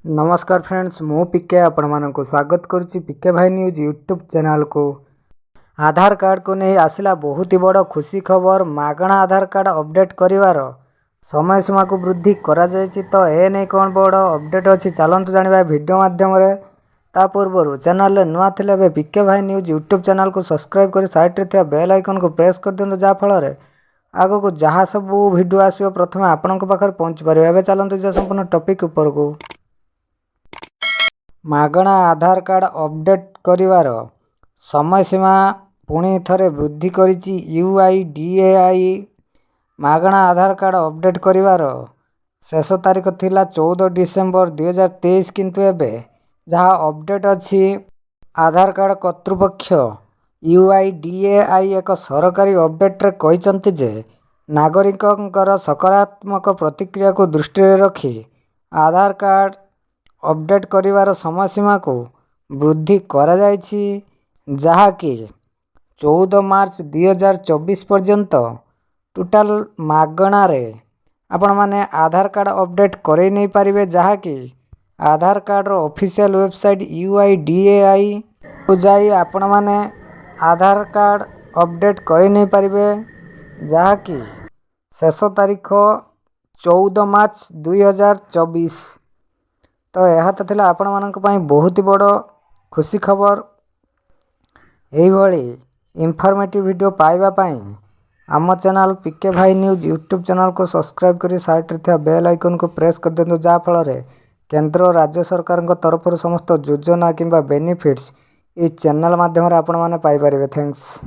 नमस्कार फ्रेंड्स, मु पीके आपण मानक स्वागत करुच्ची पीके भाई न्यूज यूट्यूब चैनल को। आधार कार्ड को नहीं आसला बहुत ही बड़ खुशी खबर। मागणा आधार कार्ड अपडेट करिवार समय सीमा को वृद्धि करा जायछि। तो ए नहीं कौन बड़ अपडेट अच्छी चलतु जाना वीडियो माध्यम ता पूर्व चैनल नुआ थे पीके भाई न्यूज यूट्यूब चैनल को सब्सक्राइब कर साइड रे बेल आइकन को प्रेस कर दिंतु जहाँफल आग को जहाँ सब वीडियो आसो प्रथम आपण पाखे पहुँची पारे। एवं चलतु जो संपूर्ण टॉपिक ऊपर को। मागणा आधार कार्ड अपडेट करिवार समय सीमा पुणी थरे वृद्धि करिछि UIDAI। मागणा आधार कार्ड अपडेट करिवार शेष तारीख थिला 14 डिसेम्बर 2023 किंतु एबे जहाँ अपडेट अछि आधार कार्ड कर्तृपक्ष UIDAI एक सरकारी अपडेट रे कहिसंति जे नागरिकंकर सकारात्मक प्रतिक्रिया को दृष्टि रे रखी आधार कार्ड अपडेट करिवार समय सीमा को वृद्धि करा जायछि, जहा कि 14 मार्च 2024 पर्यंत टोटाल मागणा रे आपण माने आधार कार्ड अपडेट करे नहीं पारिबे। जहा कि आधार कार्ड रो ऑफिशियल वेबसाइट UIDAI को जाई आपण माने आधार कार्ड अपडेट करे नहीं पारिबे, जहा कि शेष तारीख 14 मार्च 2024। तो यह तो थिला आपण मानक पई बहुत ही बड़ खुशी खबर। एही भली इनफॉर्मेटिव वीडियो पाइबा पई आम चैनल पीके भाई न्यूज यूट्यूब चैनल को सब्सक्राइब करी साइड रे थिया बेल आइकन को प्रेस कर देंतु जहाँ फल केंद्र और राज्य सरकार तरफ समस्त योजना किंबा बेनिफिट्स इस चैनल माध्यम आपण माने पाई परिबे। थैंक्स।